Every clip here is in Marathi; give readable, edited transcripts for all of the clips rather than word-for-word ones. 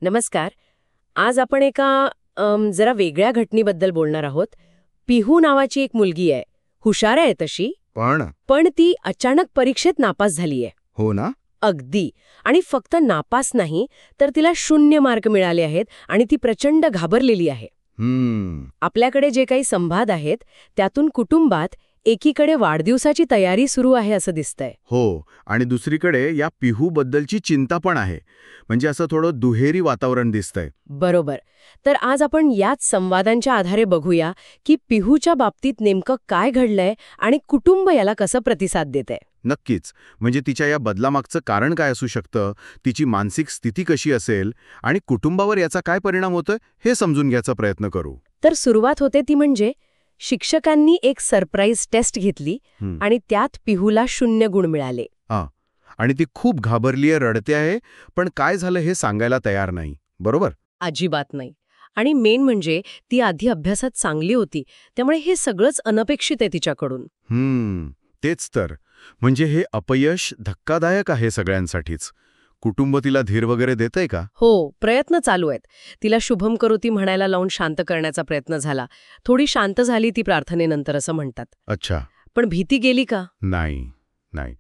नमस्कार. आज आपण एका जरा वेगळ्या घटनेबद्दल बोलणार आहोत. पिहू नावाची एक मुलगी आहे. हुशार आहे तशी, पण ती अचानक परीक्षेत नापास झालीये. हो ना. अगदी. आणि फक्त नापास नाही, तर तिला 0 मार्क मिळाले आहेत आणि ती प्रचंड घाबरलेली आहे. आपल्याकडे जे काही संवाद आहेत त्यातून कुटुंबात एकीकडे वाढदिवसाची तयारी सुरू आहे असं दिसतंय. हो, आणि दुसरीकडे या पिहू बद्दलची चिंता पण आहे. म्हणजे असं थोडं दुहेरी वातावरण दिसतंय. बरोबर. तर आज आपण याच संवादांच्या आधारे बघूया की पिहूच्या बाबतीत नेमकं काय घडलंय आणि कुटुंब याला कसं प्रतिसाद देतंय. नक्कीच. म्हणजे तिच्या या बदलामागचं कारण काय असू शकतं, तिची मानसिक स्थिती कशी असेल आणि कुटुंबावर याचा काय परिणाम होतोय हे समजून घ्यायचा प्रयत्न करू. तर सुरुवात होते ती म्हणजे शिक्षकांनी एक सरप्राईज टेस्ट घेतली आणि त्यात पिहूला 0 गुण मिळाले. आणि ती खूप घाबरलीये, रडते आहे, पण काय झालं हे सांगायला तयार नाही. बरोबर? अजिबात नाही. आणि मेन म्हणजे ती आधी अभ्यासात चांगली होती, त्यामुळे हे सगळंच अनपेक्षित आहे तिच्याकडून. तेच तर. म्हणजे हे अपयश धक्कादायक आहे सगळ्यांसाठीच. कुटुंब तिला धीर वगैरे देतंय का? हो, प्रयत्न चालू आहेत. तिला शुभम करोती म्हणायला लावून शांत करण्याचा प्रयत्न झाला. थोडी शांत झाली ती प्रार्थनेनंतर असं म्हणतात. अच्छा. पण भीती गेली का? नाही.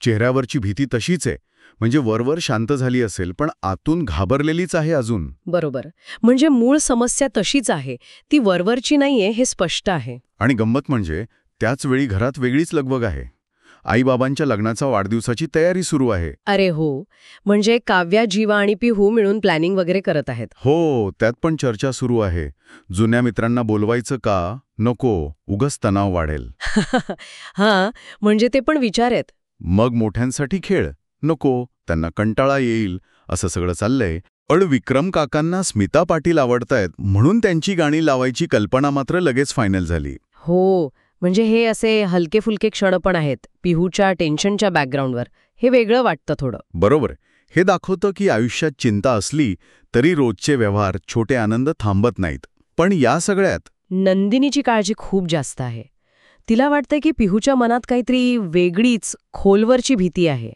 चेहऱ्यावरची भीती तशीच आहे. म्हणजे वरवर शांत झाली असेल, पण आतून घाबरलेलीच आहे अजून. बरोबर. म्हणजे मूळ समस्या तशीच आहे. ती वरवरची नाहीये हे स्पष्ट आहे. आणि गंमत म्हणजे त्याच वेळी घरात वेगळीच लगबग आहे. आईबाबांच्या लग्नाचा वाढदिवसाची तयारी सुरू आहे. अरे हो. म्हणजे काव्या, जीवा आणि पिहू मिळून प्लॅनिंग वगैरे करत आहेत. हो, त्यात पण चर्चा सुरू आहे. जुन्या मित्रांना बोलवायचं का? नको, उगाच तणाव वाढेल. हां, म्हणजे ते पण विचार आहेत. मग मोठ्यांसाठी खेळ? नको, त्यांना कंटाळा येईल, असं सगळं चाललंय. विक्रम काकांना स्मिता पाटील आवडतायत म्हणून त्यांची गाणी लावायची कल्पना मात्र लगेच फायनल झाली. हो, म्हणजे हे असे हलके फुलके क्षण पण आहेत पिहूच्या टेन्शनच्या बॅकग्राऊंडवर. हे वेगळं वाटतं थोडं. बरोबर. हे दाखवतं की आयुष्यात चिंता असली तरी रोजचे व्यवहार, छोटे आनंद थांबत नाहीत. पण या सगळ्यात नंदिनीची काळजी खूप जास्त आहे. तिला वाटतं की पिहूच्या मनात काहीतरी वेगळीच खोलवरची भीती आहे.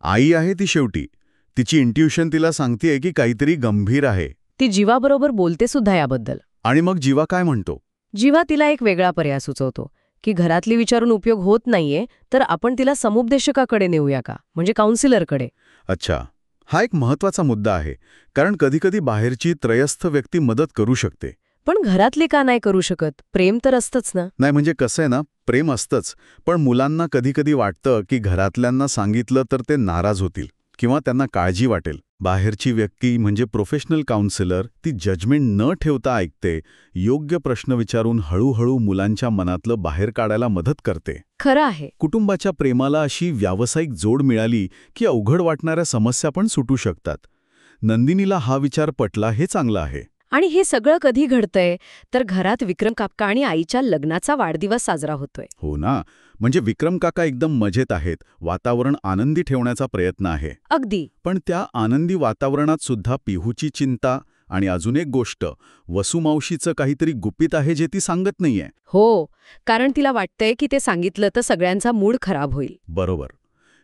आई आहे ती शेवटी. तिची इंट्युशन तिला सांगतेय की काहीतरी गंभीर आहे. ती जीवाबरोबर बोलते सुद्धा याबद्दल. आणि मग जीवा काय म्हणतो? जीवा तिला एक वेगळा पर्याय सुचवतो की घरातली विचारून उपयोग होत नाहीये, तर आपण तिला समुपदेशकाकडे नेऊया का, म्हणजे काउन्सिलरकडे. अच्छा, हा एक महत्वाचा मुद्दा आहे. कारण कधीकधी बाहेरची त्रयस्थ व्यक्ती मदत करू शकते. पण घरातले का नाही करू शकत? प्रेम तर असतंच ना. नाही, म्हणजे कसं आहे ना, प्रेम असतंच, पण मुलांना कधीकधी वाटतं की घरातल्यांना सांगितलं तर ते नाराज होतील किंवा त्यांना काळजी वाटेल. बाहेरची व्यक्ती म्हणजे प्रोफेशनल काउन्सिलर ती जजमेंट न ठेवता ऐकते, योग्य प्रश्न विचारून हळूहळू मुलांच्या मनातलं बाहेर काढायला मदत करते. खरं आहे. कुटुंबाच्या प्रेमाला अशी व्यावसायिक जोड मिळाली की अवघड वाटणाऱ्या समस्या पण सुटू शकतात. नंदिनीला हा विचार पटला, हे चांगलं आहे. आणि हे सगळं कधी घडतंय तर घरात विक्रम काका आणि आईच्या लग्नाचा वाढदिवस साजरा होतोय. हो ना. म्हणजे विक्रम काका एकदम मजेत आहेत, वातावरण आनंदी ठेवण्याचा प्रयत्न आहे. अगदी. पण त्या आनंदी वातावरणात सुद्धा पिहूची चिंता आणि अजून एक गोष्ट, वसुमावशीचं काहीतरी गुपित आहे जे ती सांगत नाहीये. हो, कारण तिला वाटतंय की ते सांगितलं तर सगळ्यांचा मूड खराब होईल. बरोबर.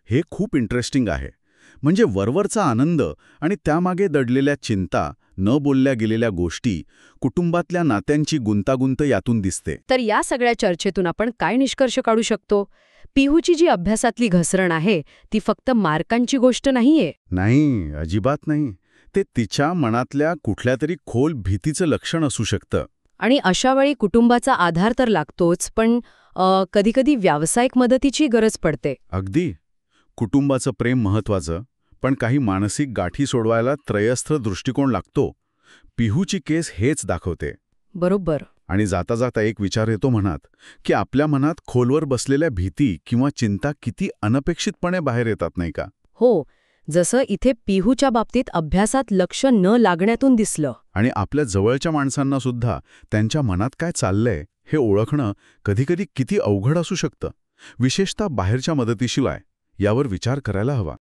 हे खूप इंटरेस्टिंग आहे. म्हणजे वरवरचा आनंद आणि त्यामागे दडलेल्या चिंता, न बोलल्या गेलेल्या गोष्टी, कुटुंबातल्या नात्यांची गुंतागुंत यातून दिसते. तर या सगळ्या चर्चेतून आपण काय निष्कर्ष काढू शकतो? पिहूची जी अभ्यासातली घसरण आहे ती फक्त मार्कांची गोष्ट नाहीये. नाही, अजिबात नाही. ते तिच्या मनातल्या कुठल्या तरी खोल भीतीचं लक्षण असू शकतं. आणि अशावेळी कुटुंबाचा आधार तर लागतोच, पण कधीकधी व्यावसायिक मदतीची गरज पडते. अगदी. कुटुंबाचं प्रेम महत्वाचं, पण काही मानसिक गाठी सोडवायला त्रयस्थ दृष्टिकोन लागतो. पिहूची केस हेच दाखवते. बरोबर. आणि जाता जाता एक विचार येतो मनात, की आपल्या मनात खोलवर बसलेल्या भीती किंवा चिंता किती अनपेक्षितपणे बाहेर येतात, नाही का? हो, जसं इथे पिहूच्या बाबतीत अभ्यासात लक्ष न लागण्यातून दिसलं. आणि आपल्या जवळच्या माणसांना सुद्धा त्यांच्या मनात काय चाललंय हे ओळखणं कधीकधी किती अवघड असू शकतं, विशेषतः बाहेरच्या मदतीशिवाय. यावर विचार करायला हवा.